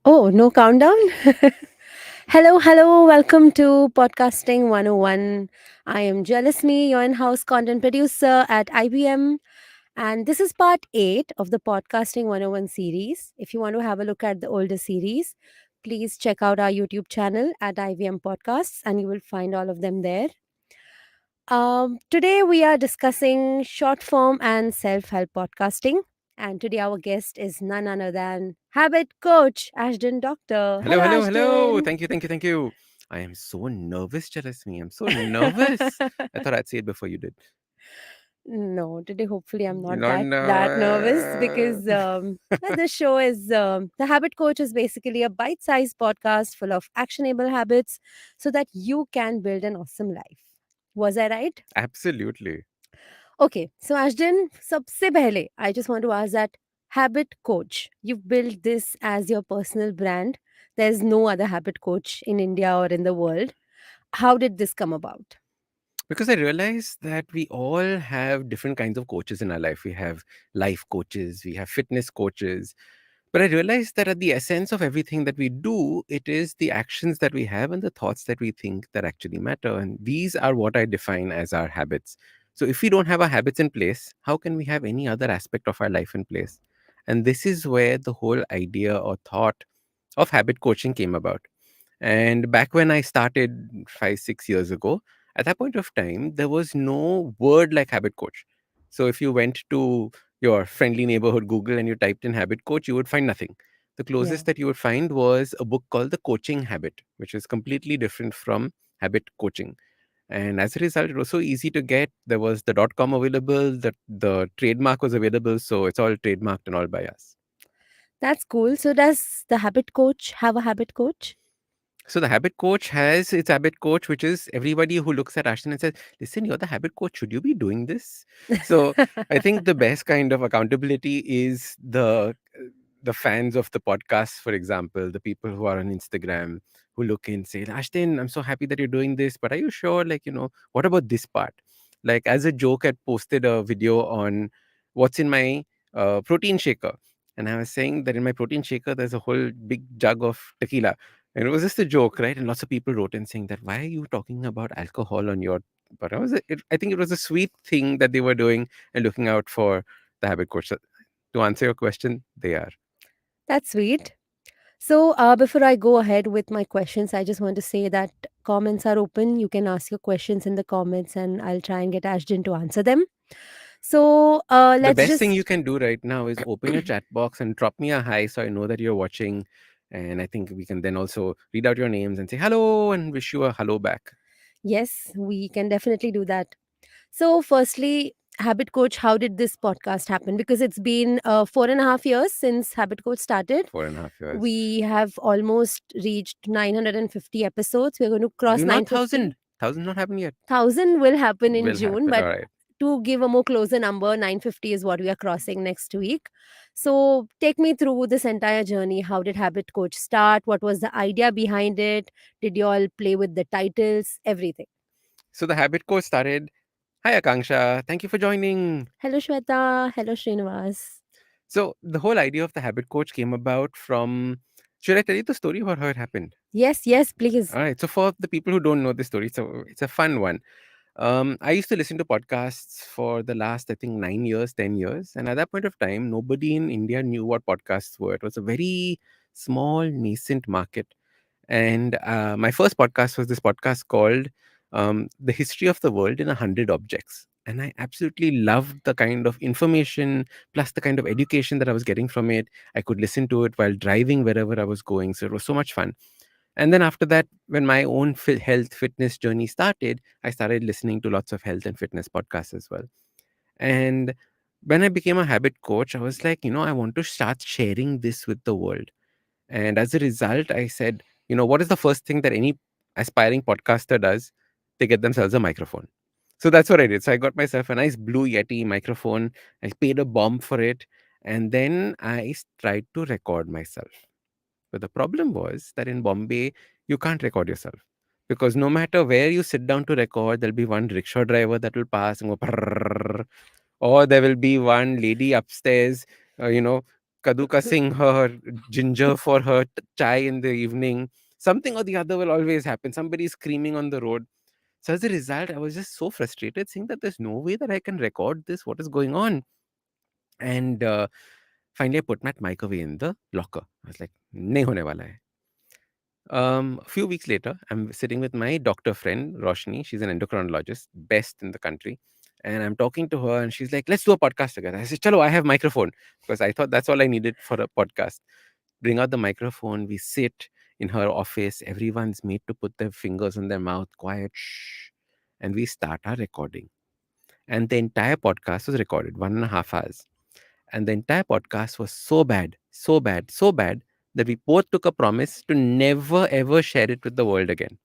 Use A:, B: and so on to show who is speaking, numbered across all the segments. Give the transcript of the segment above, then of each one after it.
A: Oh, no countdown? Hello, welcome to Podcasting 101. I am Jalasmi, your in house content producer at IBM, and this is part 8 of the Podcasting 101 series. If you want to have a look at the older series, please check out our YouTube channel at IBM Podcasts, and you will find all of them there. Today, we are discussing short form and self help podcasting. And today, our guest is none other than habit coach Ashdin Doctor.
B: Hello,
A: Hello,
B: hello, hello.
A: Ashdin.
B: Thank you. I am so nervous, Jalasmi. I'm so nervous. I thought I'd say it before you did.
A: No, today hopefully I'm not
B: No,
A: that nervous
B: no.
A: because this show is the Habit Coach is basically a bite-sized podcast full of actionable habits so that you can build an awesome life. Was I right?
B: Absolutely.
A: Okay, so Ashden, सबसे पहले I just want to ask that habit coach. You've built this as your personal brand. There's no other habit coach in India or in the world. How did this come about?
B: Because I realized that we all have different kinds of coaches in our life. We have life coaches, we have fitness coaches. But I realized that at the essence of everything that we do, it is the actions that we have and the thoughts that we think that actually matter. And these are what I define as our habits. So if we don't have our habits in place, how can we have any other aspect of our life in place? And this is where the whole idea or thought of habit coaching came about. And back when I started 5, 6 years ago, at that point of time, there was no word like habit coach. So if you went to your friendly neighborhood Google and you typed in habit coach, you would find nothing. The
A: Yeah,
B: closest that you would find was a book called The Coaching Habit, which is completely different from habit coaching. And as a result, it was so easy to get. There was the .com available, the trademark was available, so it's all trademarked and all by us.
A: that's cool. So does the habit coach have a habit coach?
B: So the habit coach has its habit coach, which is everybody who looks at Ashton and says, "Listen, you're the habit coach. Should you be doing this?" So I think the best kind of accountability is the fans of the podcast, for example, the people who are on Instagram who look in say, "Ashton, I'm so happy that you're doing this, but are you sure? Like, what about this part?" Like as a joke, I posted a video on what's in my protein shaker. And I was saying that in my protein shaker, there's a whole big jug of tequila, and it was just a joke, right? And lots of people wrote in saying that, why are you talking about alcohol on your. But I think it was a sweet thing that they were doing and looking out for the habit coach. So to answer your question, they are.
A: That's sweet. So, before I go ahead with my questions, I just want to say that comments are open. You can ask your questions in the comments, and I'll try and get Ashton to answer them. So,
B: The
A: let's
B: best thing
A: just
B: you can do right now is open your chat box and drop me a hi so I know that you're watching. And I think we can then also read out your names and say hello and wish you a hello back.
A: yes, we can definitely do that. So, firstly, Habit Coach, how did this podcast happen? Because it's been 4.5 years since Habit Coach started.
B: 4.5 years.
A: We have almost reached 950 episodes. We're going to cross
B: You not
A: 950.
B: 1,000 not happened yet.
A: 1,000 will happen in
B: Will
A: June,
B: happen.
A: but
B: All right.
A: to give a more closer number, 950 is what we are crossing next week. So, take me through this entire journey. How did Habit Coach start? What was the idea behind it? Did you all play with the titles? Everything.
B: So the habit coach started. Hi Akanksha, thank you for joining.
A: Hello, Shweta. Hello, Srinivas.
B: So the whole idea of the habit coach came about from. Should I tell you the story about how it happened?
A: Yes, yes, please.
B: All right. So for the people who don't know the story, so it's a fun one. I used to listen to podcasts for the last, I think, 9 years, 10 years, and at that point of time, nobody in India knew what podcasts were. It was a very small, nascent market. And my first podcast was this podcast called The History of the World in 100 Objects. And I absolutely loved the kind of information plus the kind of education that I was getting from it. I could listen to it while driving wherever I was going. So it was so much fun. And then after that, when my own health fitness journey started, I started listening to lots of health and fitness podcasts as well. And when I became a habit coach, I was like, I want to start sharing this with the world. And as a result, I said, what is the first thing that any aspiring podcaster does? They get themselves a microphone. So that's what I did. So I got myself a nice Blue Yeti microphone. I paid a bomb for it. And then I tried to record myself. But the problem was that in Bombay, you can't record yourself. Because no matter where you sit down to record, there'll be one rickshaw driver that will pass and go, "Prrrr," or there will be one lady upstairs, uh, you know, kadukassing her ginger for her chai in the evening. Something or the other will always happen. Somebody is screaming on the road. So as a result, I was just so frustrated, saying that there's no way that I can record this. What is going on? And finally, I put my mic away in the locker. I was like, "Nahi hone wala hai." A few weeks later, I'm sitting with my doctor friend, Roshni. She's an endocrinologist, best in the country. And I'm talking to her, and she's like, "Let's do a podcast together." I said, "Chalo, I have microphone," because I thought that's all I needed for a podcast. Bring out the microphone. We sit in her office. Everyone's made to put their fingers on their mouth, quiet, shh, and we start our recording. And the entire podcast was recorded 1.5 hours. And the entire podcast was so bad, so bad, so bad that we both took a promise to never ever share it with the world again.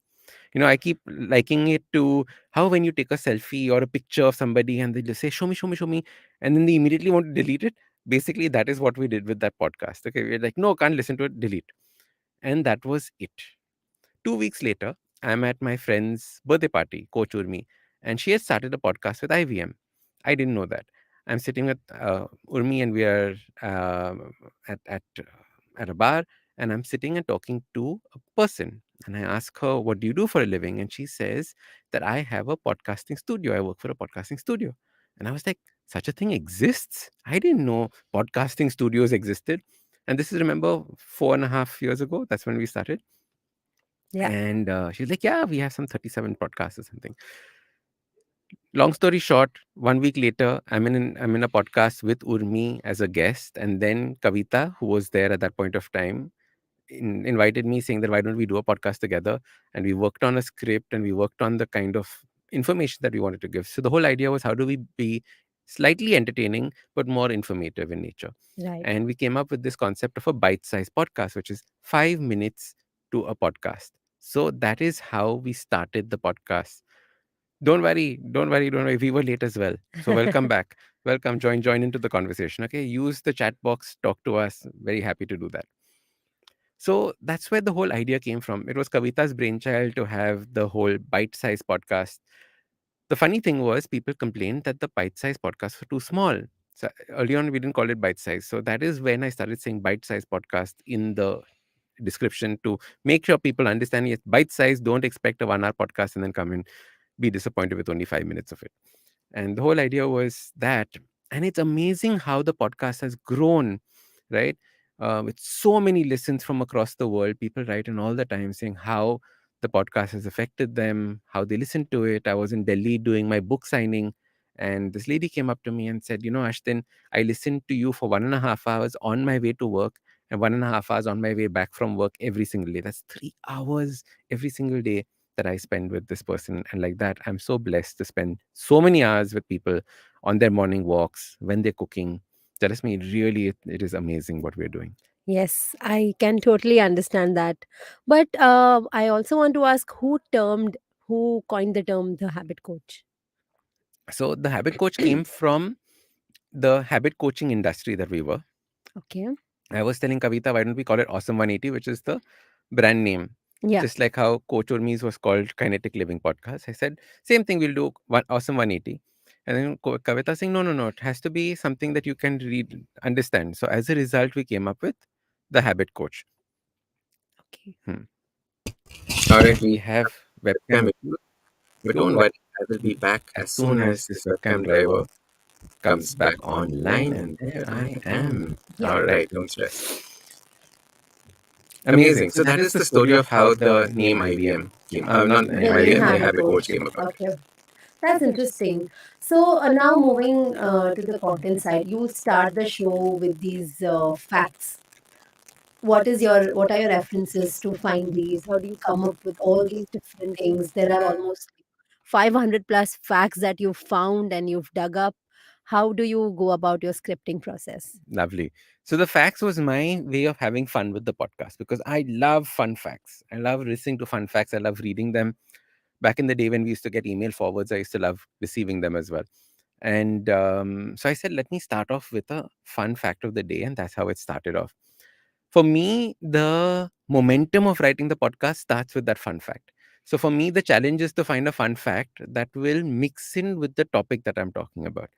B: I keep liking it to how when you take a selfie or a picture of somebody and they just say, "Show me, show me, show me," and then they immediately want to delete it. Basically, that is what we did with that podcast. Okay, we're like, "No, can't listen to it, delete." And that was it. 2 weeks later, I'm at my friend's birthday party, Coach Urmi, and she has started a podcast with IVM. I didn't know that. I'm sitting with Urmi, and we are at a bar, and I'm sitting and talking to a person. And I ask her, "What do you do for a living?" And she says that I have a podcasting studio. I work for a podcasting studio. And I was like, such a thing exists? I didn't know podcasting studios existed. And this is, remember, 4.5 years ago. That's when we started.
A: Yeah.
B: And she's like, "Yeah, we have some 37 podcasts or something." Long story short, 1 week later, I'm in a podcast with Urmi as a guest, and then Kavita, who was there at that point of time, invited me, saying that why don't we do a podcast together? And we worked on a script, and we worked on the kind of information that we wanted to give. So the whole idea was, how do we be slightly entertaining but more informative in nature?
A: Right.
B: And we came up with this concept of a bite-sized podcast, which is 5 minutes to a podcast. So that is how we started the podcast. Don't worry, don't worry, don't worry. We were late as well. So welcome back. Welcome, join into the conversation. Okay. Use the chat box, talk to us. Very happy to do that. So that's where the whole idea came from. It was Kavita's brainchild to have the whole bite-sized podcast. The funny thing was, people complained that the bite-sized podcasts were too small. So early on, we didn't call it bite-sized. So that is when I started saying bite-sized podcast in the description, to make sure people understand, yes, bite-sized. Don't expect a 1 hour podcast and then come and be disappointed with only 5 minutes of it. And the whole idea was that. And it's amazing how the podcast has grown, right? With so many listens from across the world. People write in all the time saying how the podcast has affected them, how they listen to it. I was in Delhi doing my book signing, and this lady came up to me and said, "Ashton, I listened to you for 1.5 hours on my way to work, and 1.5 hours on my way back from work every single day. That's 3 hours every single day that I spend with this person." And like that, I'm so blessed to spend so many hours with people on their morning walks, when they're cooking. Trust me, really, it is amazing what we're doing.
A: Yes, I can totally understand that. But I also want to ask, who coined the term the habit coach?
B: So the habit coach came from the habit coaching industry that we were.
A: Okay.
B: I was telling Kavita, why don't we call it Awesome 180, which is the brand name?
A: Yeah.
B: Just like how Coach Urmi's was called Kinetic Living Podcast. I said, same thing, we'll do Awesome 180. And then Kavita saying, no, no, no, it has to be something that you can read, understand. So as a result, we came up with the habit coach.
A: Okay.
B: Hmm.
C: All right,
B: We
C: we
B: have
C: have
B: webcam,
C: webcam issue,
B: but
C: but
B: don't
C: don't
B: worry,
C: worry, I will be back
B: as
C: as
B: soon
C: soon
B: as
C: as
B: this
C: this
B: webcam
C: webcam
B: driver
C: driver
B: comes
C: comes
B: back
C: back
B: online,
C: online,
B: and
C: and
B: there
C: there
B: I
C: I
B: am.
C: am.
A: Yeah.
B: All
C: All
B: right.
C: right, don't stress.
B: Amazing.
C: Amazing.
B: So
C: So
B: that
C: that
B: is
C: is
B: the
C: the
B: story
C: story
B: of
C: of
B: how
C: how
B: the
C: the
B: name
C: name
B: IBM
C: IBM
B: came.
C: came.
B: Not
C: Not
A: The
B: name
A: name
C: IBM,
B: IBM,
C: the
B: the
A: habit
C: habit
B: habit
C: coach
A: coach.
C: came
B: coach.
C: about.
A: Okay. That's interesting. So now moving to the content side, you start the show with these facts. What are your references to find these? How do you come up with all these different things? There are almost 500 plus facts that you've found and you've dug up. How do you go about your scripting process?
B: Lovely. So the facts was my way of having fun with the podcast, because I love fun facts. I love listening to fun facts. I love reading them. Back in the day when we used to get email forwards, I used to love receiving them as well. And so I said, let me start off with a fun fact of the day. And that's how it started off. For me, the momentum of writing the podcast starts with that fun fact. So for me, the challenge is to find a fun fact that will mix in with the topic that I'm talking about.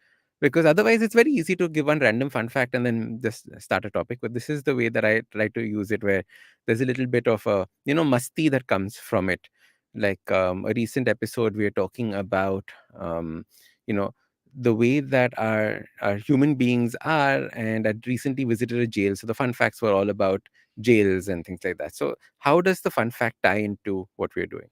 B: because otherwise it's very easy to give one random fun fact and then just start a topic. But this is the way that I try to use it, where there's a little bit of a musty that comes from it. Like a recent episode, we are talking about um, you know the way that our human beings are, and I recently visited a jail, so the fun facts were all about jails and things like that. So how does the fun fact tie into what we're doing?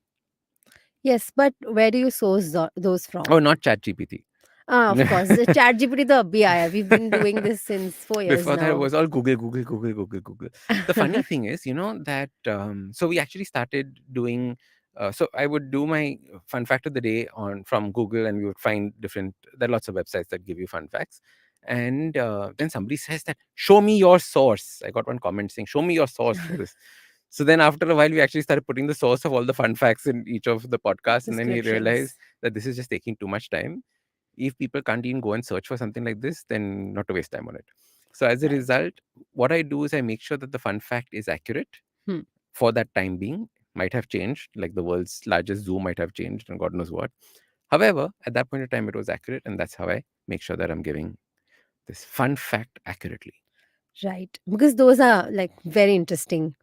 A: Yes, but where do you source those
B: Oh,
A: from?
B: not chat GPT.
A: Ah, of course, the ChatGPT, the BI. We've been doing this since 4 years
B: Before that, it
A: now.
B: was all Google, Google, Google, Google, Google. The funny thing is, that so we actually started doing. So I would do my fun fact of the day on from Google, and we would find different. There are lots of websites that give you fun facts, and then somebody says that, "Show me your source." I got one comment saying, "Show me your source for this." So then, after a while, we actually started putting the source of all the fun facts in each of the podcasts, and then we realized
A: Descriptions.
B: that this is just taking too much time. If people can't even go and search for something like this, then not to waste time on it. So as a
A: Right.
B: result, what I do is I make sure that the fun fact is accurate
A: Hmm.
B: for that time being. Might have changed, like the world's largest zoo might have changed, and God knows what. However, at that point in time, it was accurate, and that's how I make sure that I'm giving this fun fact accurately.
A: Right. Because those are like very interesting.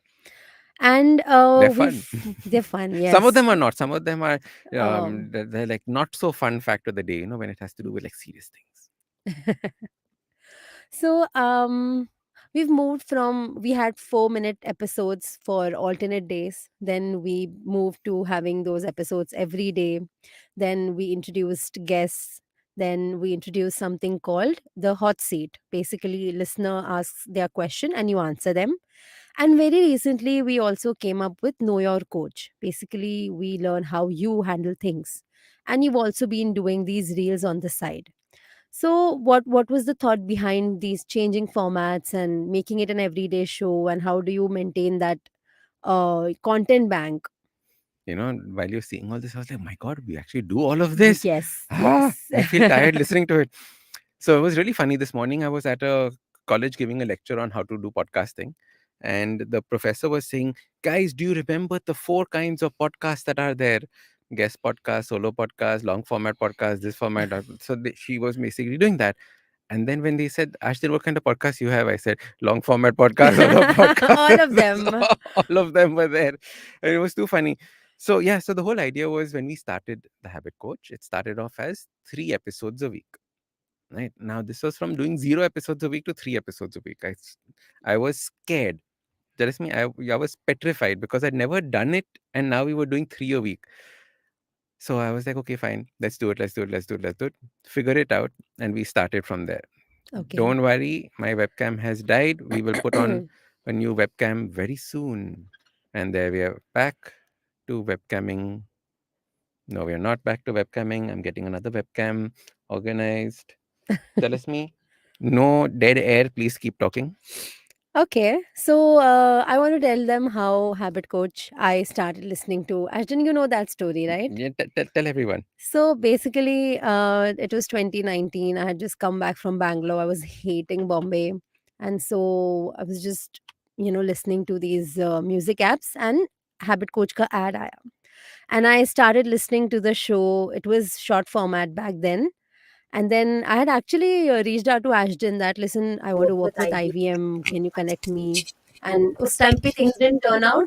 A: And
B: They're fun.
A: they're fun,
B: Some of
A: yes.
B: them are not. Some of them are
A: Um,
B: they're like not so fun fact of the day. When it has to do with like serious things.
A: So, we've moved from we had 4-minute episodes for alternate days. Then we moved to having those episodes every day. Then we introduced guests. Then we introduced something called the hot seat. Basically, listener asks their question and you answer them. And very recently, we also came up with Know Your Coach. Basically, we learn how you handle things. And you've also been doing these reels on the side. So, what was the thought behind these changing formats and making it an everyday show? And how do you maintain that content bank?
B: While you're seeing all this, I was like, my God, we actually do all of this.
A: Yes,
B: Ah,
A: yes.
B: I feel tired listening to it. So it was really funny. This morning, I was at a college giving a lecture on how to do podcasting. And the professor was saying, guys, do you remember the 4 kinds of podcasts that are there? Guest podcast, solo podcast, long format podcast, this format. So she was basically doing that. And then when they said, Ashton, what kind of podcast you have? I said, long format podcast, solo
A: All
B: podcast.
A: of them.
B: All of them were there. And it was too funny. So, yeah, so the whole idea was when we started The Habit Coach, it started off as 3 episodes a week. Right now, this was from doing 0 episodes a week to 3 episodes a week. I was scared. Just me, I was petrified because I'd never done it. And now we were doing 3 a week. So I was like, okay, fine, let's do it, let's do it, let's do it, let's do it. Figure it out. And we started from there.
A: Okay.
B: Don't worry, my webcam has died. We will put on a new webcam very soon. And there we are back to webcamming. No, we are not back to webcamming. I'm getting another webcam organized. Tell us me. No dead air. Please keep talking.
A: Okay. So, I want to tell them how Habit Coach I started listening to. Ashton, you know that story, right?
B: Yeah, tell everyone.
A: So basically, it was 2019. I had just come back from Bangalore. I was hating Bombay. And so I was just, listening to these music apps and Habit Coach ka ad aaya. And I started listening to the show. It was short format back then. And then I had actually reached out to Ashton that, listen, I want to work with IVM. Can you connect me? And us time pe things didn't turn out.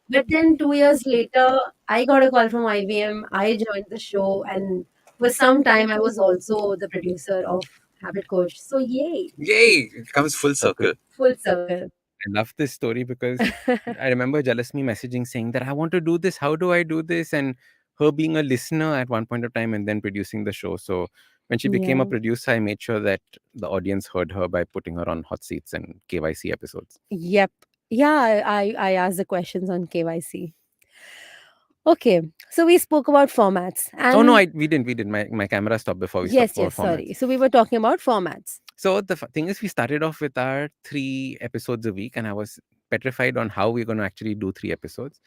A: But then 2 years later, I got a call from IVM. I joined the show. And for some time, I was also the producer of Habit Coach. So, yay,
C: Yay! It comes full
B: Circle.
C: circle.
A: full circle.
B: I love this story because I remember Jalasmi messaging saying that I want to do this. How do I do this? And her being a listener at one point of time and then producing the show. So when she became a
A: Yeah.
B: producer, I made sure that the audience heard her by putting her on hot seats and KYC episodes.
A: Yep. Yeah, I asked the questions on KYC. Okay. So we spoke about formats.
B: Oh no,
A: And
B: we didn't. My camera stopped before we stopped
A: yes,
B: for
A: yes,
B: formats.
A: sorry. So we were talking about formats.
B: So the thing is, we started off with our 3 episodes a week, and I was petrified on how we're going to actually do 3 episodes.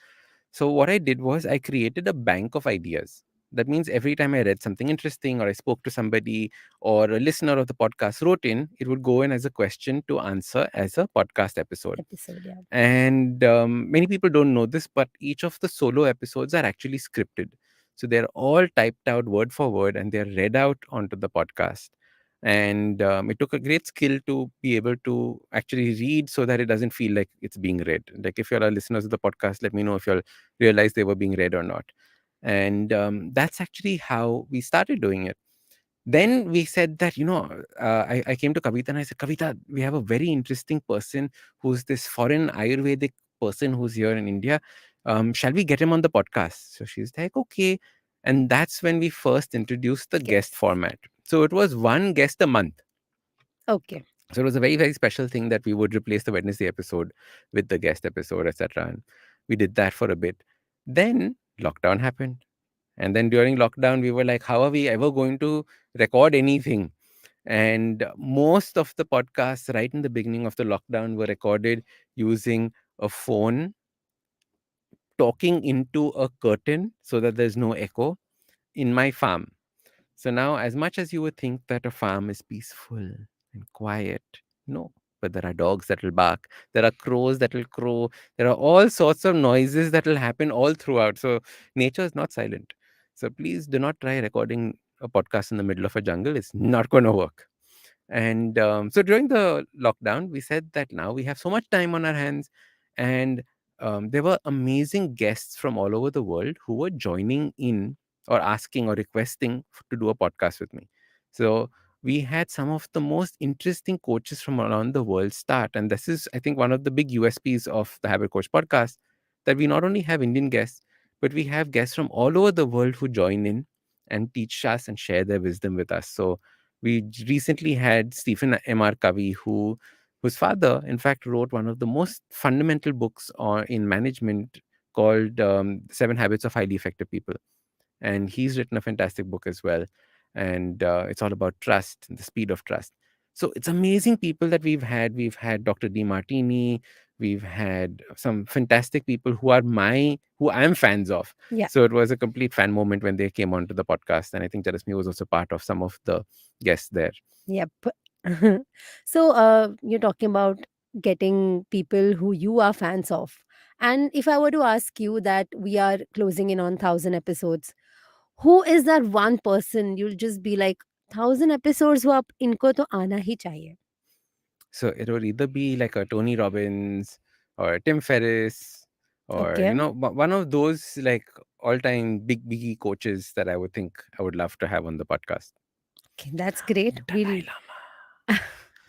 B: So what I did was I created a bank of ideas. That means every time I read something interesting, or I spoke to somebody, or a listener of the podcast wrote in, it would go in as a question to answer as a podcast episode.
A: Episode, yeah.
B: And many people don't know this, but each of the solo episodes are actually scripted. So they're all typed out word for word and they're read out onto the podcast. And it took a great skill to be able to actually read so that it doesn't feel like it's being read. Like if you're a listeners of the podcast, let me know if you'll realize they were being read or not. And that's actually how we started doing it. Then we said that, I came to Kavita and I said, Kavita, we have a very interesting person who's this foreign Ayurvedic person who's here in India. Shall we get him on the podcast? So she's like, okay. And that's when we first introduced the guest
A: Guess.
B: format. So it was one guest a month.
A: Okay.
B: So it was a very, very special thing that we would replace the Wednesday episode with the guest episode, etc. And we did that for a bit. Then lockdown happened. And then during lockdown, we were like, how are we ever going to record anything? And most of the podcasts right in the beginning of the lockdown were recorded using a phone, talking into a curtain so that there's no echo in my farm. So now, as much as you would think that a farm is peaceful and quiet, no. But there are dogs that will bark, there are crows that will crow, there are all sorts of noises that will happen all throughout. So nature is not silent. So please do not try recording a podcast in the middle of a jungle. It's not going to work. And so during the lockdown, we said that now we have so much time on our hands, and there were amazing guests from all over the world who were joining in or asking or requesting to do a podcast with me. So we had some of the most interesting coaches from around the world start. And this is, I think, one of the big USPs of the Habit Coach podcast, that we not only have Indian guests, but we have guests from all over the world who join in and teach us and share their wisdom with us. So we recently had Stephen M.R. Covey, whose father, in fact, wrote one of the most fundamental books in management called Seven Habits of Highly Effective People. And he's written a fantastic book as well. And it's all about trust and the speed of trust. So it's amazing people that we've had. We've had Dr. D. Martini. We've had some fantastic people who I'm fans of.
A: Yeah.
B: So it was a complete fan moment when they came onto the podcast. And I think Jalasmi was also part of some of the guests there.
A: Yep. So, you're talking about getting people who you are fans of. And if I were to ask you that we are closing in on 1,000 episodes, who is that one person you'll just be like, 1,000 episodes हुआ अब इनको तो आना ही चाहिए.
B: So it would either be like a Tony Robbins or a Tim Ferriss, or
A: Okay.
B: one of those like all-time big biggie coaches that I would think I would love to have on the podcast.
A: Okay, that's great.
B: Dalai Lama.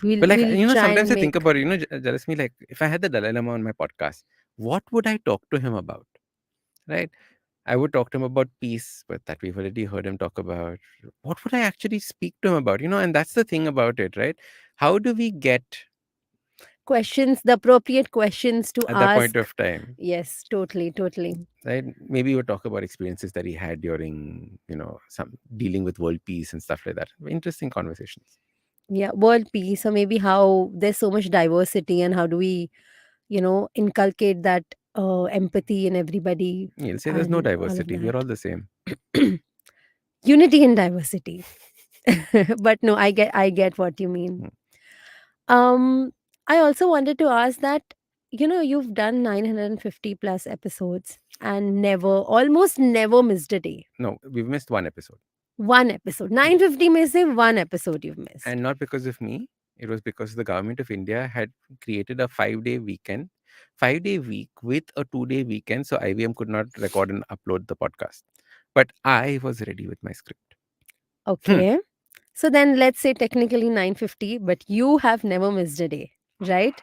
A: We'll
B: But like,
A: we'll try
B: sometimes
A: and
B: I think
A: make
B: about it, Jalasmi, like if I had the Dalai Lama on my podcast, what would I talk to him about? Right? I would talk to him about peace, but that we've already heard him talk about. What would I actually speak to him about? And that's the thing about it, right? How do we get
A: questions, the appropriate questions to
B: at that point
A: ask.
B: of time?
A: Yes, totally, totally.
B: Right? Maybe we'll talk about experiences that he had during, some dealing with world peace and stuff like that. Interesting conversations.
A: Yeah, world peace, or maybe how there's so much diversity and how do we, inculcate that empathy in everybody
B: You'll say there's no
A: and all of
B: diversity. We
A: that.
B: are all the same.
A: Unity in diversity. But no, I get what you mean.
B: Mm.
A: Um, I also wanted to ask that, you've done 950 plus episodes and almost never missed a day.
B: No, we've missed one episode.
A: One episode. 950 में से one episode you've missed.
B: And not because of me. It was because the government of India had created a 5-day weekend, 5-day week with a 2-day weekend. So IVM could not record and upload the podcast. But I was ready with my script.
A: Okay. So then let's say technically 950, but you have never missed a day, right?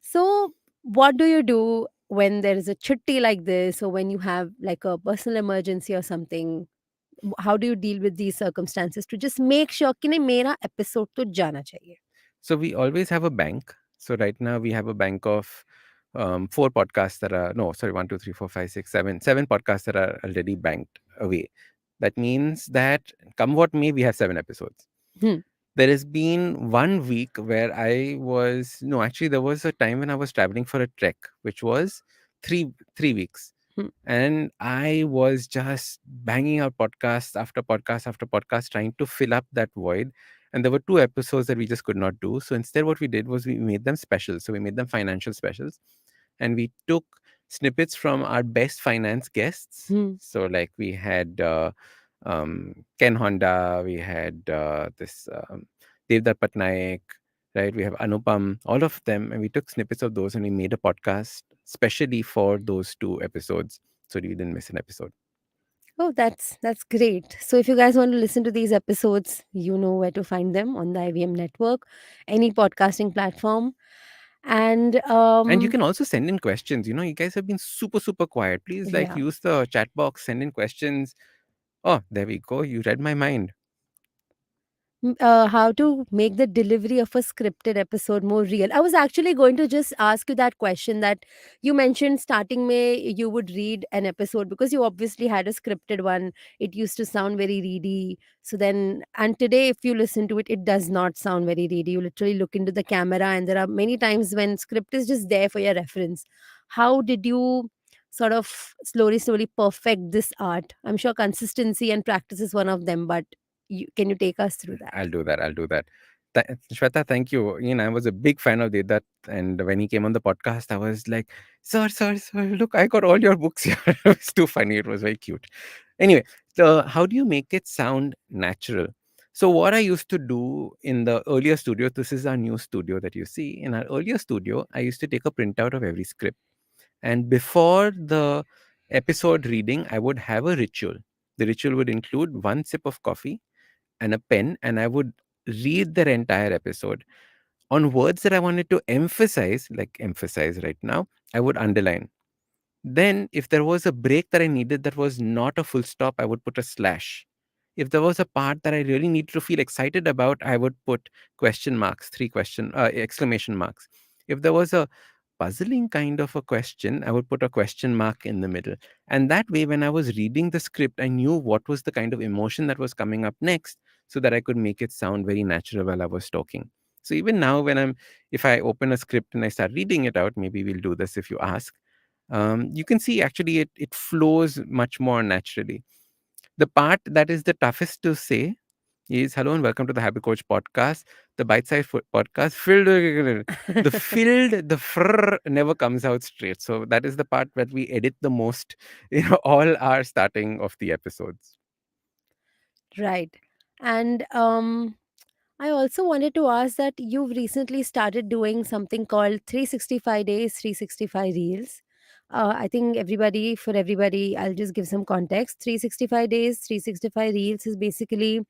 A: So what do you do when there is a chutti like this, or when you have like a personal emergency or something? How do you deal with these circumstances to just make sure कि नहीं मेरा episode तो जाना चाहिए?
B: So we always have a bank. So right now we have a bank of 4 podcasts that are, no, sorry, 1, 2, 3, 4, 5, 6, 7, 7 podcasts that are already banked away. That means that come what may, we have 7 episodes.
A: Hmm.
B: There has been 1 week where actually there was a time when I was traveling for a trek, which was 3 weeks.
A: Hmm.
B: And I was just banging out podcast after podcast after podcast, trying to fill up that void. And there were 2 episodes that we just could not do. So instead, what we did was we made them special. So we made them financial specials. And we took snippets from our best finance guests.
A: Hmm.
B: So, like, we had Ken Honda, we had this Devdutt Patnaik, right? We have Anupam, all of them, and we took snippets of those and we made a podcast specially for those two episodes, so you didn't miss an episode.
A: Oh, that's great. So if you guys want to listen to these episodes, you know where to find them on the IVM network, any podcasting platform. And
B: And you can also send in questions. You know, you guys have been super, super quiet. Please, like,
A: yeah.
B: use the chat box, send in questions. Oh, there we go. You read my mind.
A: How to make the delivery of a scripted episode more real. I was actually going to just ask you that question that you mentioned starting May, you would read an episode because you obviously had a scripted one. It used to sound very ready. So then, and today, if you listen to it, it does not sound very ready. You literally look into the camera, and there are many times when script is just there for your reference. How did you sort of slowly perfect this art? I'm sure consistency and practice is one of them, but can you take us through that?
B: I'll do that. I'll do that. Shweta, thank you. You know, I was a big fan of Dedat, and when he came on the podcast, I was like, sir, look, I got all your books here." It was too funny. It was very cute. Anyway, how do you make it sound natural? So, what I used to do in the earlier studio, this is our new studio that you see. In our earlier studio, I used to take a printout of every script. And before the episode reading, I would have a ritual. The ritual would include one sip of coffee and a pen, and I would read their entire episode. On words that I wanted to emphasize, like emphasize right now, I would underline. Then, if there was a break that I needed that was not a full stop, I would put a slash. If there was a part that I really needed to feel excited about, I would put question marks, three exclamation marks. If there was a puzzling kind of a question, I would put a question mark in the middle. And that way, when I was reading the script, I knew what was the kind of emotion that was coming up next so that I could make it sound very natural while I was talking. So even now, if I open a script and I start reading it out, maybe we'll do this if you ask, you can see actually it flows much more naturally. The part that is the toughest to say is hello and welcome to the Happy Coach podcast, the bite sized podcast filled the filled, the frr never comes out straight. So that is the part that we edit the most, all our starting of the episodes.
A: Right. And I also wanted to ask that you've recently started doing something called 365 days, 365 reels. I think for everybody, I'll just give some context. 365 days, 365 reels is basically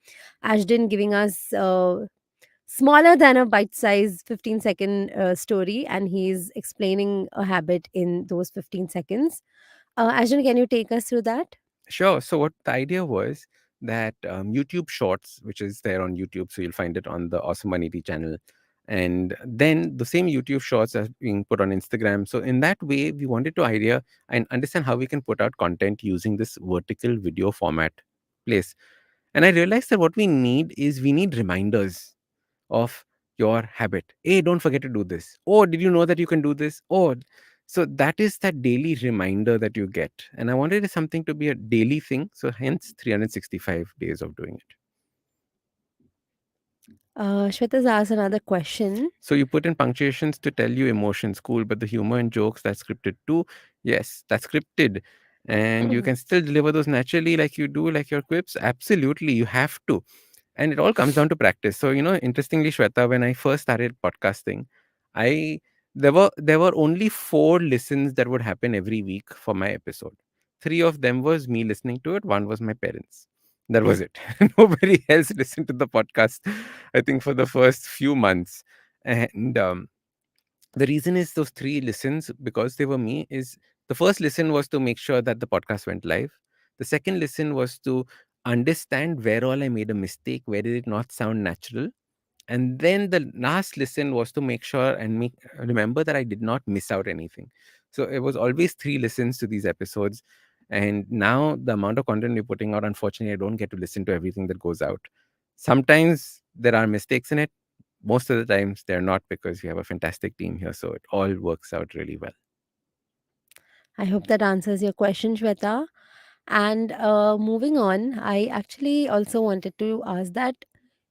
A: Ashden giving us smaller than a bite sized 15-second story, and he's explaining a habit in those 15 seconds. Ashden, can you take us through that?
B: Sure. So what the idea was that YouTube Shorts, which is there on YouTube, so you'll find it on the Awesome 180 channel, and then the same YouTube Shorts are being put on Instagram. So in that way, we wanted to idea and understand how we can put out content using this vertical video format place. And I realized that what we need reminders of your habit. Hey, don't forget to do this. Oh, did you know that you can do this? Oh, so that is that daily reminder that you get. And I wanted something to be a daily thing. So hence 365 days of doing it.
A: Shweta's asked another question.
B: So you put in punctuations to tell you emotions, cool, but the humor and jokes, that's scripted too. Yes, that's scripted. And you can still deliver those naturally like you do, like your quips. Absolutely, you have to. And it all comes down to practice. So, interestingly, Shweta, when I first started podcasting, I there were only 4 listens that would happen every week for my episode. 3 of them was me listening to it, one was my parents. That was it. Nobody else listened to the podcast, I think, for the first few months. And the reason is those 3 listens, because they were me, is the first listen was to make sure that the podcast went live. The second listen was to understand where all I made a mistake, where did it not sound natural. And then the last listen was to make sure and remember that I did not miss out anything. So it was always 3 listens to these episodes. And now the amount of content we're putting out, unfortunately, I don't get to listen to everything that goes out. Sometimes there are mistakes in it. Most of the times they're not, because we have a fantastic team here. So it all works out really well.
A: I hope that answers your question, Shweta. And moving on, I actually also wanted to ask that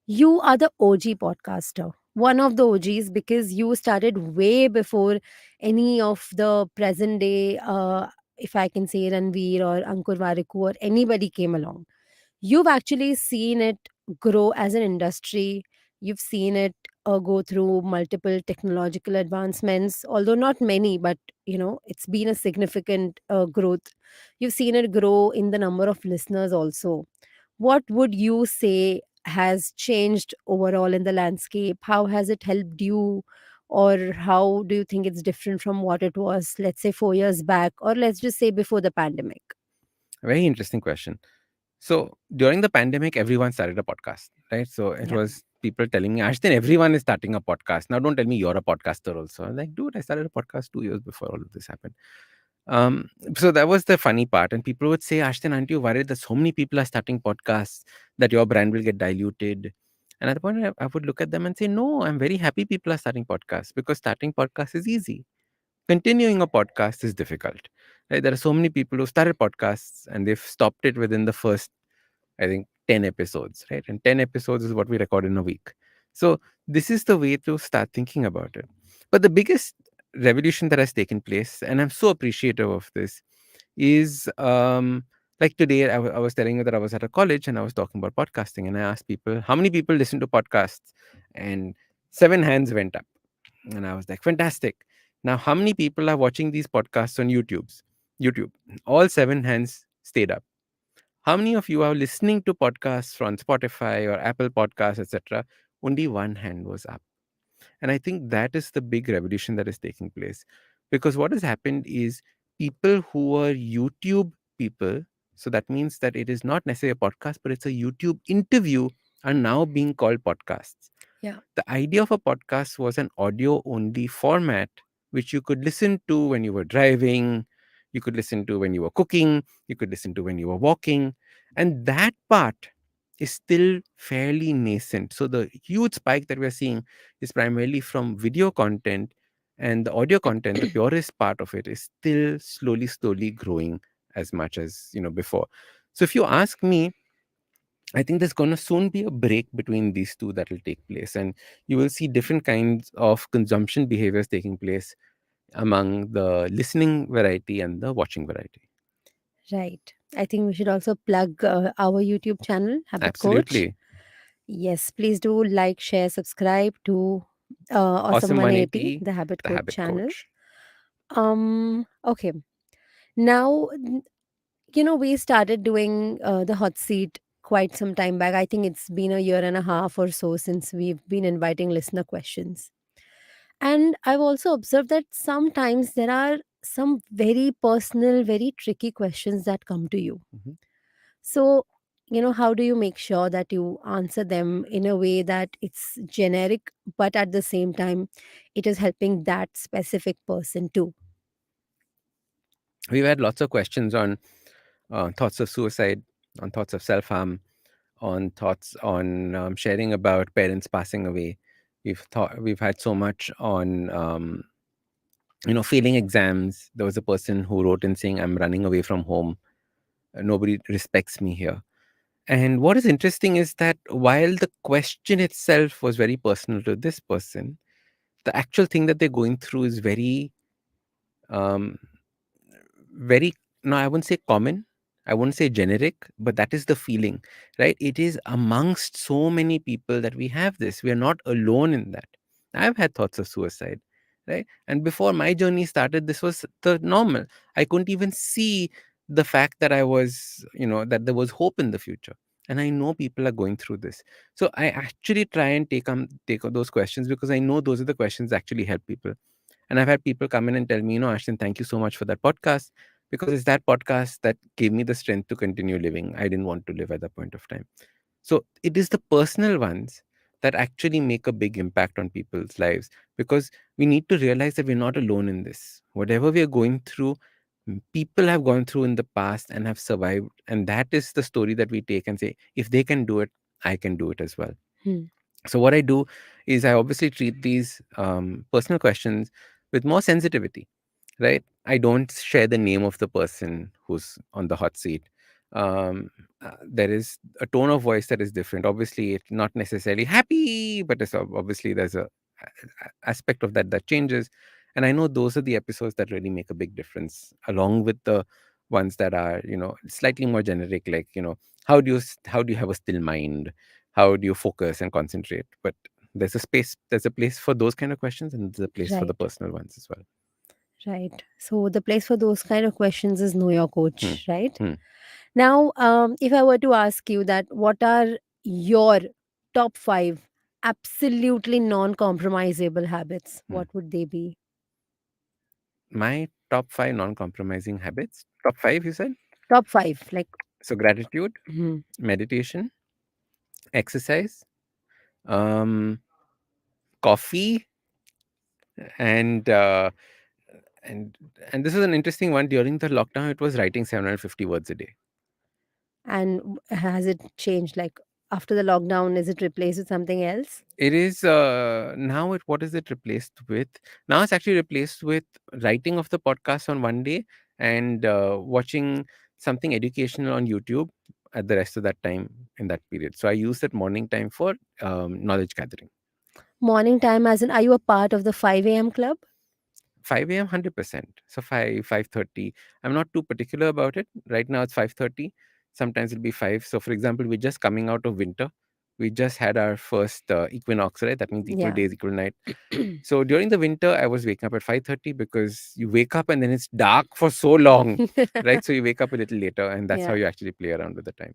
A: you are the OG podcaster, one of the OGs, because you started way before any of the present day, if I can say Ranveer or Ankur Warikoo or anybody came along. You've actually seen it grow as an industry. You've seen it go through multiple technological advancements, although not many, but it's been a significant growth. You've seen it grow in the number of listeners also. What would you say has changed overall in the landscape? How has it helped you? Or how do you think it's different from what it was, let's say, 4 years back, or let's just say before the pandemic?
B: Very interesting question. So during the pandemic, everyone started a podcast, right? So it
A: Yeah.
B: was people telling me, Ashton, everyone is starting a podcast. Now don't tell me you're a podcaster also. I'm like, dude, I started a podcast 2 years before all of this happened. So that was the funny part. And people would say, Ashton, aren't you worried that so many people are starting podcasts that your brand will get diluted? And at the point, I would look at them and say, no, I'm very happy people are starting podcasts because starting podcasts is easy. Continuing a podcast is difficult. Right? There are so many people who started podcasts and they've stopped it within the first, I think, 10 episodes, right? And 10 episodes is what we record in a week. So this is the way to start thinking about it. But the biggest revolution that has taken place, and I'm so appreciative of this, is like today I was telling you that I was at a college and I was talking about podcasting, and I asked people, how many people listen to podcasts? And 7 hands went up. And I was like, fantastic. Now, how many people are watching these podcasts on YouTube? All 7 hands stayed up. How many of you are listening to podcasts from Spotify or Apple Podcasts, etc.? Only one hand was up. And I think that is the big revolution that is taking place. Because what has happened is people who are YouTube people, so that means that it is not necessarily a podcast, but it's a YouTube interview, are now being called podcasts.
A: Yeah.
B: The idea of a podcast was an audio only format which you could listen to when you were driving, you could listen to when you were cooking, you could listen to when you were walking. And that part is still fairly nascent. So the huge spike that we're seeing is primarily from video content, and the audio content, the purest part of it, is still slowly growing as much as before. So if you ask me, I think there's going to soon be a break between these two that will take place, and you will see different kinds of consumption behaviors taking place among the listening variety and the watching variety.
A: Right. I think we should also plug our YouTube channel, Habit Coach.
B: Absolutely.
A: Yes, please do like, share, subscribe to Awesome
B: Awesome
A: 180,
B: 180,
A: the Habit
B: the
A: Coach
B: habit
A: channel.
B: coach.
A: Okay. Now, we started doing the hot seat quite some time back. I think it's been a year and a half or so since we've been inviting listener questions. And I've also observed that sometimes there are some very personal, very tricky questions that come to you.
B: Mhm.
A: So, how do you make sure that you answer them in a way that it's generic, but at the same time, it is helping that specific person too?
B: We've had lots of questions on thoughts of suicide, on thoughts of self harm, on thoughts on sharing about parents passing away. We've had so much on failing exams. There was a person who wrote in saying, I'm running away from home. Nobody respects me here. And what is interesting is that while the question itself was very personal to this person, the actual thing that they're going through is um, very, no, I wouldn't say common. I wouldn't say generic, but that is the feeling, right? It is amongst so many people that we have this. We are not alone in that. I've had thoughts of suicide, right? And before my journey started, this was the normal. I couldn't even see the fact that that there was hope in the future. And I know people are going through this. So I actually try and take those questions because I know those are the questions that actually help people. And I've had people come in and tell me, Ashton, thank you so much for that podcast, because it's that podcast that gave me the strength to continue living. I didn't want to live at that point of time. So it is the personal ones that actually make a big impact on people's lives, because we need to realize that we're not alone in this. Whatever we are going through, people have gone through in the past and have survived. And that is the story that we take and say, if they can do it, I can do it as well.
A: Hmm.
B: So what I do is I obviously treat these personal questions with more sensitivity, right? I don't share the name of the person who's on the hot seat. There is a tone of voice that is different. Obviously, it's not necessarily happy, but obviously there's aspect of that that changes. And I know those are the episodes that really make a big difference, along with the ones that are slightly more generic, like how do you have a still mind? How do you focus and concentrate? But there's a place for those kind of questions, and there's a place for the
A: Right.
B: personal ones as well.
A: Right. So the place for those kind of questions is know your
B: Hmm.
A: coach, right?
B: Hmm.
A: Now, if I were to ask you that, what are your top five absolutely non-compromisable habits?
B: Hmm.
A: What would they be?
B: My top five non-compromising habits. Top five, you said?
A: Top five, like,
B: So gratitude,
A: hmm,
B: meditation, exercise, um, coffee, and and and this is an interesting one. During the lockdown, it was writing 750 words a day.
A: and has it changed? Like after the lockdown, is it replaced with something else?
B: It is now. What is it replaced with? Now it's actually replaced with writing of the podcast on one day and watching something educational on YouTube at the rest of that time in that period. So I use that morning time for knowledge gathering.
A: Morning time, as in, are you a part of the 5 a.m. club?
B: 5 a.m. 100%. So 5:30. I'm not too particular about it. Right now it's 5:30. Sometimes it'll be 5. So for example, we're just coming out of winter. We just had our first equinox, right? That means equal
A: Yeah.
B: days, equal night. So during the winter, I was waking up at 5:30 because you wake up and then it's dark for so long, right? So you wake up a little later, and that's how
A: Yeah.
B: you actually play around with the time.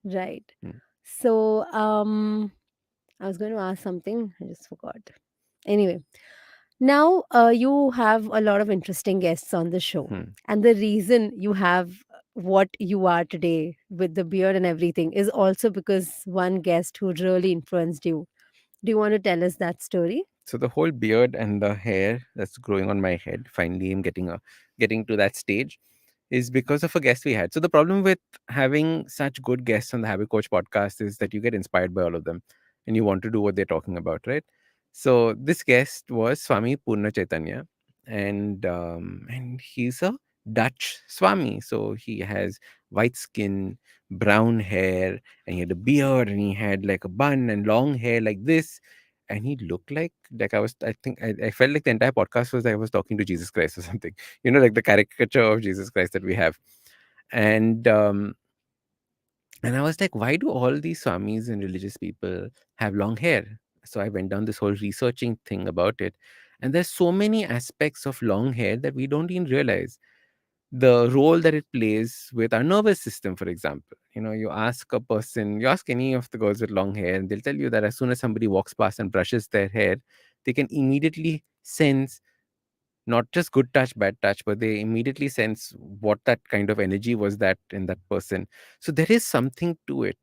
A: Right.
B: Mm.
A: So, I was going to ask something. I just forgot. Anyway, now you have a lot of interesting guests on the show.
B: Hmm.
A: And the reason you have what you are today with the beard and everything is also because one guest who really influenced you. Do you want to tell us that story?
B: So the whole beard and the hair that's growing on my head, finally, I'm getting to that stage, is because of a guest we had. So the problem with having such good guests on the Habit Coach podcast is that you get inspired by all of them and you want to do what they're talking about, right? So this guest was Swami Purna Chaitanya, and he's a Dutch Swami. So he has white skin, brown hair, and he had a beard, and he had like a bun and long hair like this, and he looked like I felt like the entire podcast was like I was talking to Jesus Christ or something, like the caricature of Jesus Christ that we have. And um and I was like, why do all these swamis and religious people have long hair? So I went down this whole researching thing about it, and there's so many aspects of long hair that we don't even realize the role that it plays with our nervous system. For example, you ask any of the girls with long hair, and they'll tell you that as soon as somebody walks past and brushes their hair, they can immediately sense not just good touch, bad touch, but they immediately sense what that kind of energy was that in that person. So there is something to it.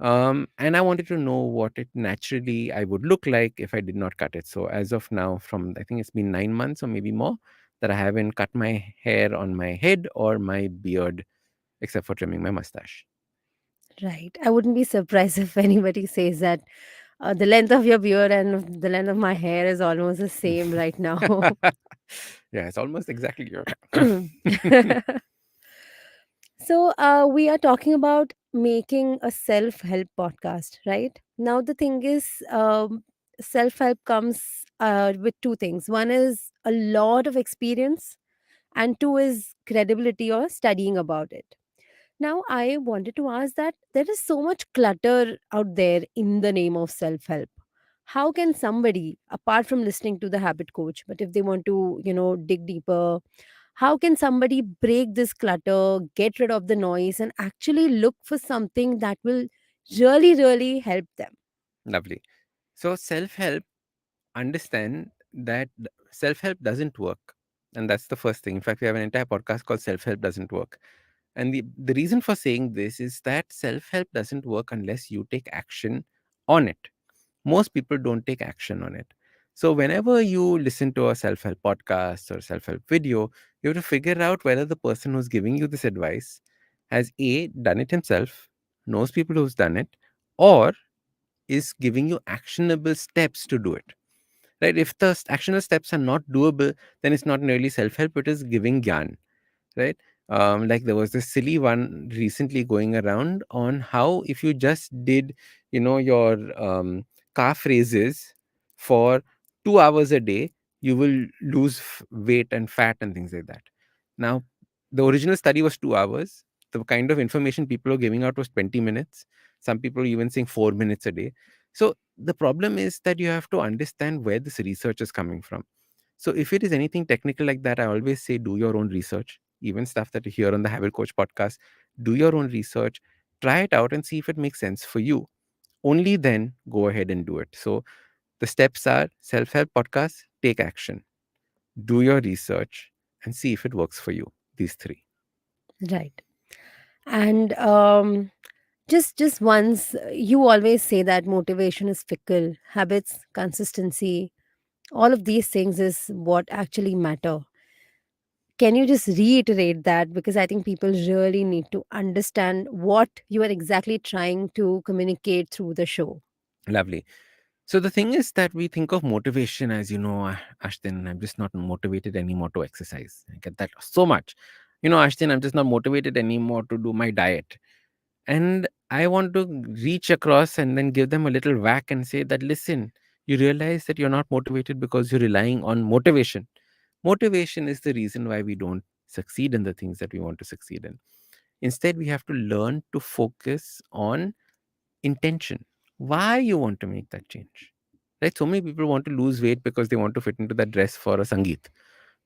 B: And I wanted to know what it naturally I would look like if I did not cut it. So as of now, from I think it's been 9 months or maybe more that I haven't cut my hair on my head or my beard, except for trimming my mustache.
A: Right. I wouldn't be surprised if anybody says that the length of your beard and the length of my hair is almost the same right now.
B: Yeah, it's almost exactly your.
A: So, we are talking about making a self help podcast, right? Now, the thing is, self help comes with two things. One is a lot of experience, and two is credibility or studying about it. Now, I wanted to ask that there is so much clutter out there in the name of self help. How can somebody, apart from listening to the habit coach, but if they want to, dig deeper, how can somebody break this clutter, get rid of the noise, and actually look for something that will really, really help them?
B: Lovely. So self help, understand that self help doesn't work. And that's the first thing. In fact, we have an entire podcast called Self Help Doesn't Work. And the reason for saying this is that self help doesn't work unless you take action on it. Most people don't take action on it. So, whenever you listen to a self help podcast or self help video, you have to figure out whether the person who's giving you this advice has A, done it himself, knows people who's done it, or is giving you actionable steps to do it. Right? If the actionable steps are not doable, then it's not really self help, it is giving gyan, right? Like there was this silly one recently going around on how if you just did, your calf raises for 2 hours a day, you will lose weight and fat and things like that. Now, the original study was 2 hours. The kind of information people are giving out was 20 minutes. Some people are even saying 4 minutes a day. So the problem is that you have to understand where this research is coming from. So if it is anything technical like that, I always say do your own research. Even stuff that you hear on the Habit Coach podcast, do your own research, try it out and see if it makes sense for you. Only then go ahead and do it. So the steps are self-help podcast, take action, do your research, and see if it works for you. These three.
A: Right. And just once, you always say that motivation is fickle, habits, consistency, all of these things is what actually matter. Can you just reiterate that? Because I think people really need to understand what you are exactly trying to communicate through the show.
B: Lovely. So the thing is that we think of motivation as, Ashton, I'm just not motivated anymore to exercise. I get that so much. Ashton, I'm just not motivated anymore to do my diet. And I want to reach across and then give them a little whack and say that, listen, you realize that you're not motivated because you're relying on motivation. Motivation is the reason why we don't succeed in the things that we want to succeed in. Instead, we have to learn to focus on intention. Why you want to make that change? Right? So many people want to lose weight because they want to fit into that dress for a Sangeet,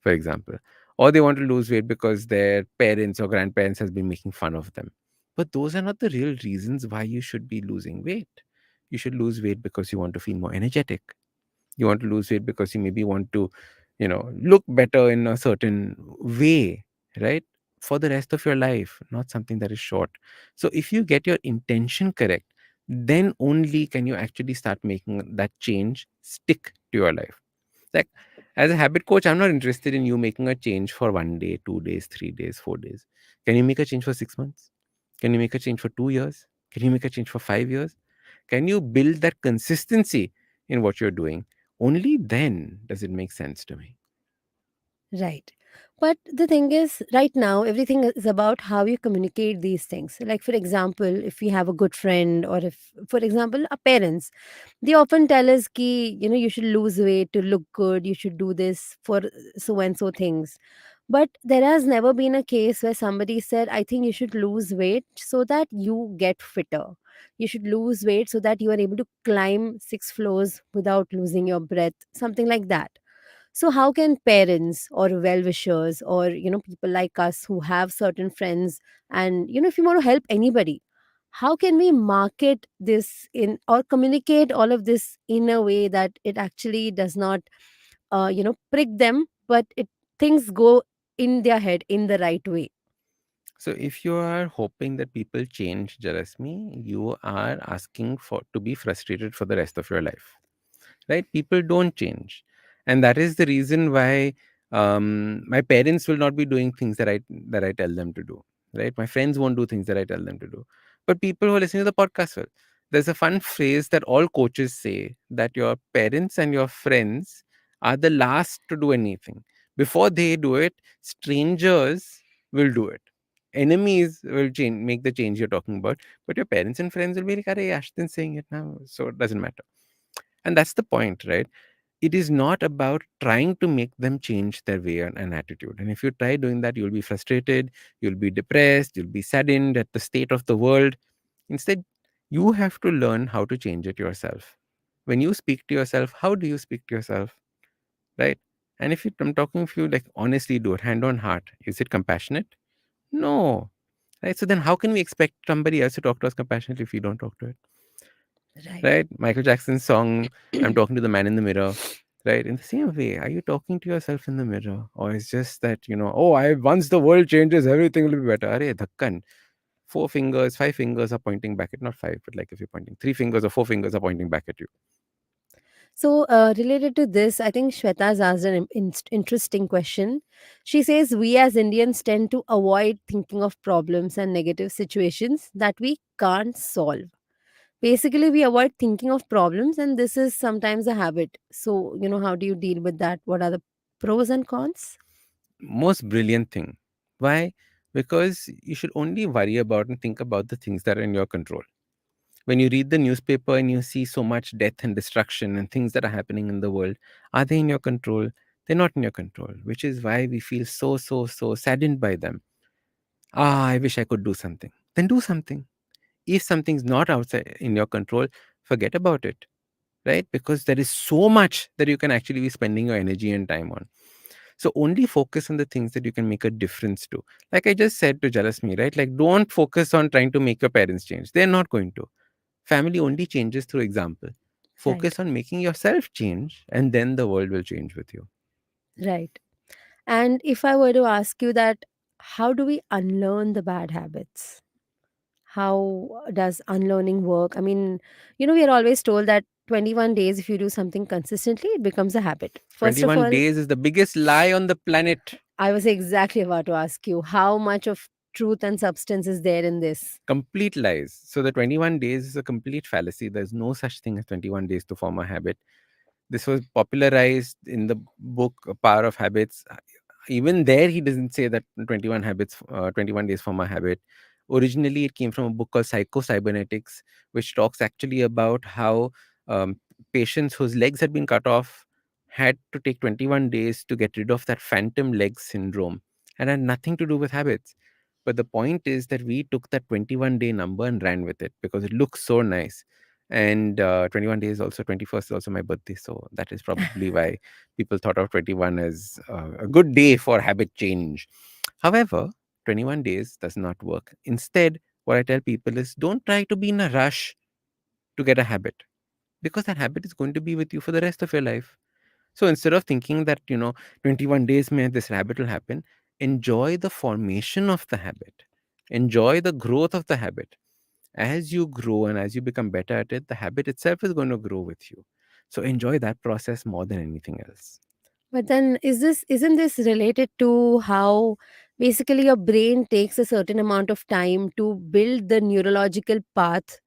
B: for example. Or they want to lose weight because their parents or grandparents has been making fun of them. But those are not the real reasons why you should be losing weight. You should lose weight because you want to feel more energetic. You want to lose weight because you maybe want to, look better in a certain way, right? For the rest of your life, not something that is short. So if you get your intention correct, then only can you actually start making that change stick to your life. Like, as a habit coach, I'm not interested in you making a change for 1 day, 2 days, 3 days, 4 days. Can you make a change for 6 months? Can you make a change for 2 years? Can you make a change for 5 years? Can you build that consistency in what you're doing? Only then does it make sense to me.
A: Right. But the thing is, right now, everything is about how you communicate these things. Like, for example, if we have a good friend, or if, for example, our parents, they often tell us, ki, you should lose weight to look good, you should do this for so and so things. But there has never been a case where somebody said, I think you should lose weight so that you get fitter. You should lose weight so that you are able to climb 6 floors without losing your breath, something like that. So how can parents or well-wishers, or people like us who have certain friends, and if you want to help anybody, how can we market this in, or communicate all of this in a way that it actually does not prick them, but it things go in their head in the right way?
B: So if you are hoping that people change, Jalasmi, you are asking for to be frustrated for the rest of your life. Right? People don't change. And that is the reason why my parents will not be doing things that I tell them to do. Right? My friends won't do things that I tell them to do. But people who are listening to the podcast will. There's a fun phrase that all coaches say, that your parents and your friends are the last to do anything. Before they do it, strangers will do it. Enemies will make the change you're talking about, but your parents and friends will be like, "Arey, Ashton's saying it now, so it doesn't matter." And that's the point, right? It is not about trying to make them change their way and attitude. And if you try doing that, you'll be frustrated, you'll be depressed, you'll be saddened at the state of the world. Instead, you have to learn how to change it yourself. When you speak to yourself, how do you speak to yourself, right? And if I'm talking to you, like, honestly, do it, hand on heart. Is it compassionate? No. Right? So then how can we expect somebody else to talk to us compassionately if we don't talk to it?
A: Right.
B: Right? Michael Jackson's song, I'm talking to the man in the mirror. Right? In the same way, are you talking to yourself in the mirror? Or it's just that, oh, once the world changes, everything will be better. Arey, dhakkan. 4 fingers, 5 fingers are pointing back at, not five, but like if you're pointing 3 fingers or 4 fingers are pointing back at you.
A: So, related to this, I think Shweta's asked an interesting question. She says, we as Indians tend to avoid thinking of problems and negative situations that we can't solve. Basically, we avoid thinking of problems, and this is sometimes a habit. So, how do you deal with that? What are the pros and cons?
B: Most brilliant thing. Why? Because you should only worry about and think about the things that are in your control. When you read the newspaper and you see so much death and destruction and things that are happening in the world, are they in your control? They're not in your control, which is why we feel so, so, so saddened by them. Ah, I wish I could do something. Then do something. If something's not outside in your control, forget about it, right? Because there is so much that you can actually be spending your energy and time on. So only focus on the things that you can make a difference to. Like I just said to Jalasmi, right? Like, don't focus on trying to make your parents change. They're not going to. Family only changes through example.
A: Right,
B: Focus on making yourself change, and then the world will change with you.
A: right. And if I were to ask you that, how do we unlearn the bad habits? How does unlearning work? I mean, we are always told that 21 days, if you do something consistently, it becomes a habit. First of
B: 21
A: all,
B: days is the biggest lie on the planet.
A: I was exactly about to ask you how much of truth and substance is there in this?
B: Complete lies. So the 21 days is a complete fallacy. There's no such thing as 21 days to form a habit. This was popularized in the book Power of Habits. Even there, he doesn't say that 21 habits, 21 days form a habit. Originally, it came from a book called Psycho-Cybernetics, which talks actually about how um, patients whose legs had been cut off had to take 21 days to get rid of that phantom leg syndrome, and had nothing to do with habits. But the point is that we took that 21-day number and ran with it because it looks so nice. And 21 days also, 21st is also my birthday. So that is probably why people thought of 21 as a good day for habit change. However, 21 days does not work. Instead, what I tell people is don't try to be in a rush to get a habit, because that habit is going to be with you for the rest of your life. So instead of thinking that, 21 days may this habit will happen, enjoy the formation of the habit. Enjoy the growth of the habit. As you grow and as you become better at it, the habit itself is going to grow with you. So enjoy that process more than anything else.
A: But then isn't this related to how basically your brain takes a certain amount of time to build the neurological path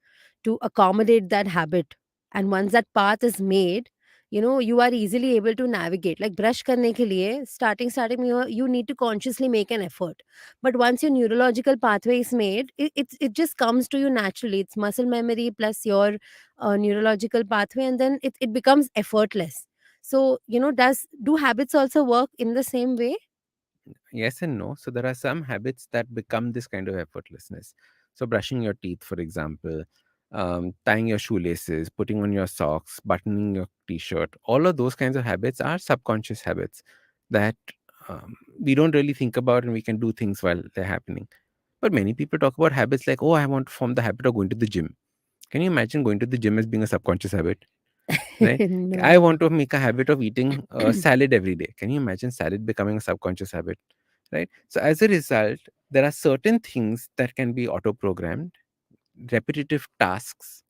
A: to accommodate that habit? And once that path is made, you are easily able to navigate. Like brush karne ke liye, starting you need to consciously make an effort. But once your neurological pathway is made, it just comes to you naturally. It's muscle memory plus your neurological pathway, and then it becomes effortless. So, does do habits also work in the same way?
B: Yes and no. So there are some habits that become this kind of effortlessness. So brushing your teeth, for example, tying your shoelaces, putting on your socks, buttoning your t-shirt, all of those kinds of habits are subconscious habits that we don't really think about, and we can do things while they're happening. But many people talk about habits like, oh, I want to form the habit of going to the gym. Can you imagine going to the gym as being a subconscious habit? Right? I
A: No.
B: want to make a habit of eating salad every day. Can you imagine salad becoming a subconscious habit? Right? So as a result, there are certain things that can be auto programmed, repetitive tasks.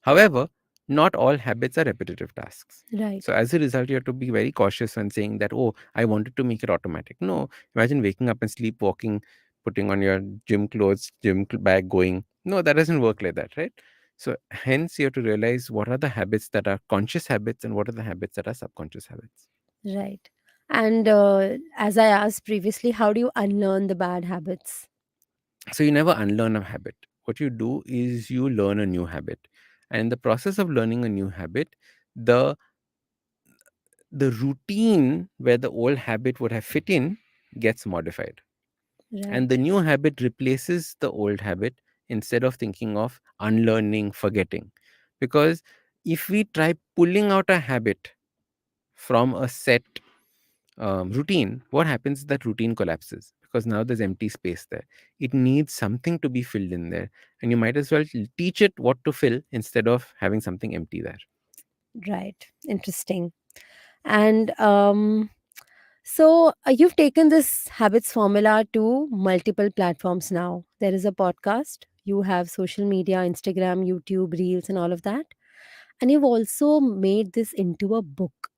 B: However, not all habits are repetitive tasks.
A: Right.
B: So as a result, you have to be very cautious when saying that, oh, I wanted to make it automatic. No, imagine waking up and sleepwalking, putting on your gym clothes, bag, going. No, that doesn't work like that, right? So hence you have to realize what are the habits that are conscious habits and what are the habits that are subconscious habits.
A: Right. And as I asked previously, how do you unlearn the bad habits?
B: So you never unlearn a habit. What you do is you learn a new habit. And in the process of learning a new habit, the the routine where the old habit would have fit in gets modified. And the
A: Right.
B: new habit replaces the old habit instead of thinking of unlearning, forgetting. Because if we try pulling out a habit from a set routine, what happens is that routine collapses because now there's empty space there. It needs something to be filled in there. And you might as well teach it what to fill instead of having something empty there.
A: Right. Interesting. And so you've taken this habits formula to multiple platforms now. There is a podcast, you have social media, Instagram, YouTube, Reels, and all of that. And you've also made this into a book.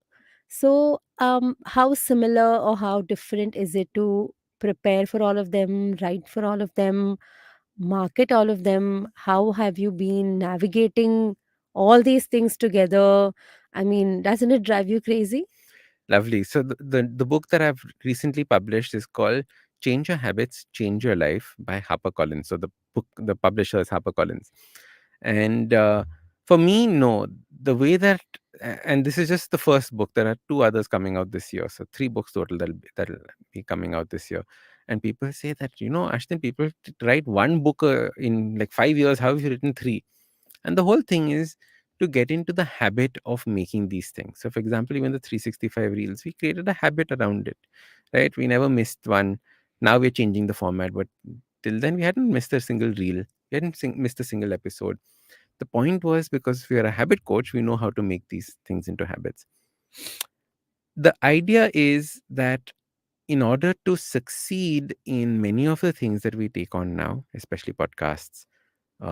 A: So, how similar or how different is it to prepare for all of them, write for all of them, market all of them? How have you been navigating all these things together? I mean, doesn't it drive you crazy?
B: Lovely. So the book that I've recently published is called Change Your Habits, Change Your Life by HarperCollins. So the publisher is HarperCollins. And for me, no, the way that, and this is just the first book. There are two others coming out this year. So three books total that'll be coming out this year. And people say that, Ashton, people write one book in like 5 years. How have you written three? And the whole thing is to get into the habit of making these things. So, for example, even the 365 reels, we created a habit around it, right? We never missed one. Now we're changing the format, but till then we hadn't missed a single reel. We hadn't missed a single episode. The point was, because we are a habit coach, we know how to make these things into habits. The idea is that in order to succeed in many of the things that we take on now, especially podcasts,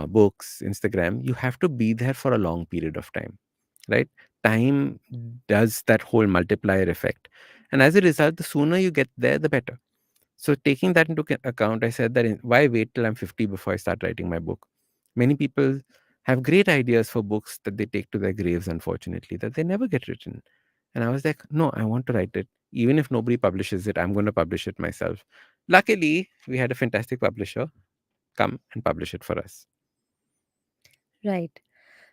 B: books, Instagram, you have to be there for a long period of time, right? Time does that whole multiplier effect. And as a result, the sooner you get there, the better. So, taking that into account, I said that why wait till I'm 50 before I start writing my book? Many people have great ideas for books that they take to their graves, unfortunately, that they never get written. And I was like, no, I want to write it. Even if nobody publishes it, I'm going to publish it myself. Luckily, we had a fantastic publisher come and publish it for us.
A: Right.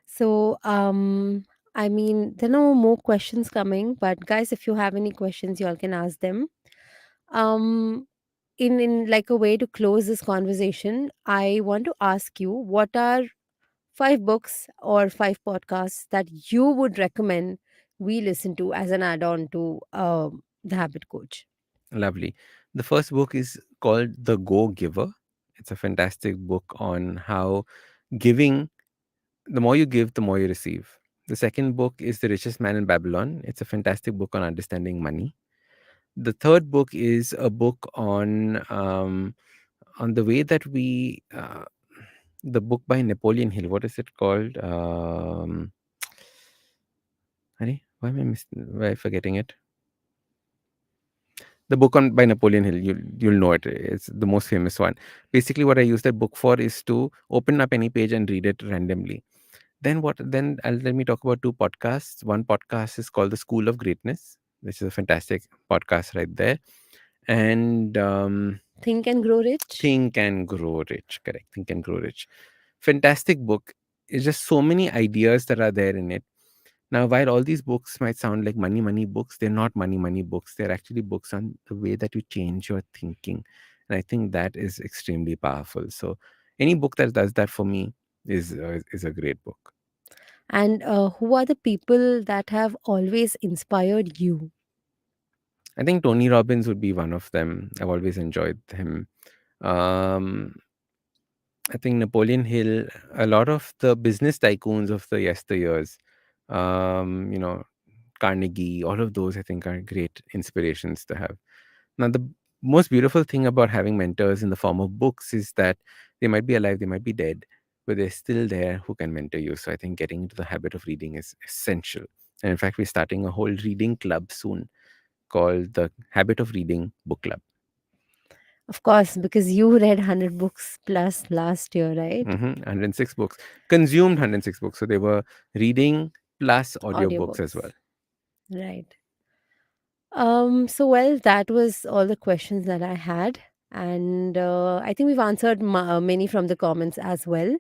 A: So, I mean, there are no more questions coming, but guys, if you have any questions, you all can ask them. Um, in like a way to close this conversation, I want to ask you, what are 5 books or 5 podcasts that you would recommend we listen to as an add-on to the Habit Coach?
B: Lovely. The first book is called The Go Giver. It's a fantastic book on how giving, the more you give, the more you receive. The second book is The Richest Man in Babylon. It's a fantastic book on understanding money. The third book is a book on the way that we the book by Napoleon Hill. What is it called? Why am I forgetting it? The book on by Napoleon Hill. You'll know it. It's the most famous one. Basically, what I use that book for is to open up any page and read it randomly. Let me talk about 2 podcasts. One podcast is called The School of Greatness, which is a fantastic podcast right there. And
A: Think and Grow Rich.
B: Think and Grow Rich. Correct. Think and Grow Rich. Fantastic book. It's just so many ideas that are there in it. Now, while all these books might sound like money books, they're not money books. They're actually books on the way that you change your thinking. And I think that is extremely powerful. So any book that does that for me is a great book.
A: And who are the people that have always inspired you?
B: I think Tony Robbins would be one of them. I've always enjoyed him. Um, I think Napoleon Hill, a lot of the business tycoons of the yesteryears, um, you know, Carnegie, all of those I think are great inspirations to have. Now, the most beautiful thing about having mentors in the form of books is that they might be alive, they might be dead, but they're still there who can mentor you. So I think getting into the habit of reading is essential. And in fact, we're starting a whole reading club soon called the Habit of Reading Book Club.
A: Of course, because you read 100 books plus last year, right?
B: 106 books, consumed 106 books. So they were reading plus audiobooks as well.
A: Audiobooks. Right. So well, that was all the questions that I had. And I think we've answered many from the comments as well.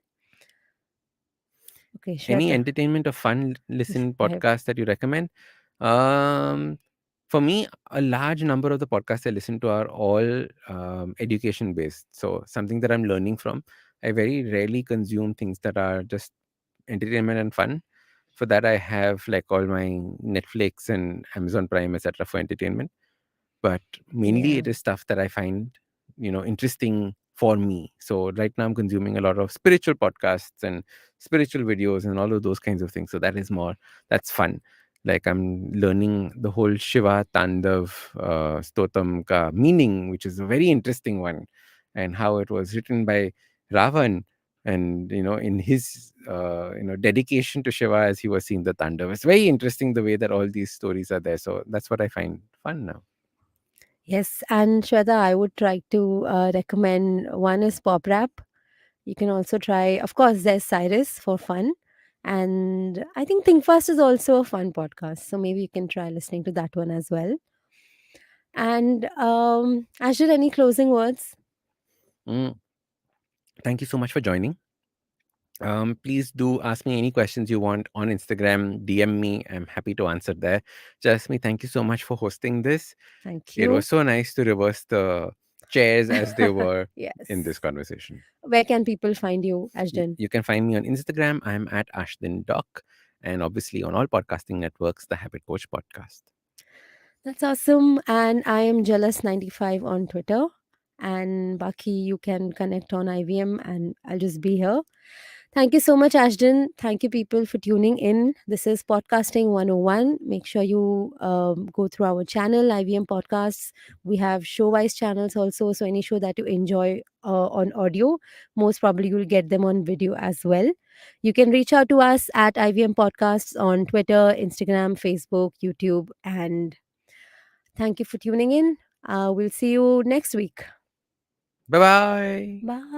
A: Okay,
B: Any
A: Shweta,
B: entertainment or fun
A: yes,
B: listen
A: go ahead.
B: podcast that you recommend? Um, for me, a large number of the podcasts I listen to are all education based. So something that I'm learning from. I very rarely consume things that are just entertainment and fun. For that, I have like all my Netflix and Amazon Prime, etc., for entertainment. But mainly
A: Yeah.
B: it is stuff that I find, interesting for me. So right now I'm consuming a lot of spiritual podcasts and spiritual videos and all of those kinds of things. So that's fun. Like I'm learning the whole Shiva Tandav Stotam ka meaning, which is a very interesting one, and how it was written by Ravan, and in his dedication to Shiva as he was seeing the Tandav. It's very interesting the way that all these stories are there. So that's what I find fun now.
A: Yes, and Shweta, I would try to recommend one is Pop Rap. You can also try, of course, there's Cyrus for fun. And I think Think Fast is also a fun podcast. So maybe you can try listening to that one as well. And Ashir, any closing words?
B: Mm, Thank you so much for joining. Please do ask me any questions you want on Instagram. DM me. I'm happy to answer there. Jasmine, thank you so much for hosting this.
A: Thank
B: It
A: you.
B: was so nice to reverse the chairs as they were in this
A: Yes.
B: conversation.
A: Where can people find you, Ashden?
B: You can find me on Instagram. I'm at Ashdin Doc, and obviously on all podcasting networks, the Habit Coach Podcast.
A: That's awesome. And I am Jealous95 on Twitter. And Baki, you can connect on IVM and I'll just be here. Thank you so much, Ashden. Thank you, people, for tuning in. This is Podcasting 101. Make sure you go through our channel, IVM Podcasts. We have show wise channels also. So, any show that you enjoy on audio, most probably you'll get them on video as well. You can reach out to us at IVM Podcasts on Twitter, Instagram, Facebook, YouTube, and thank you for tuning in. We'll see you next week.
B: Bye bye.
A: Bye.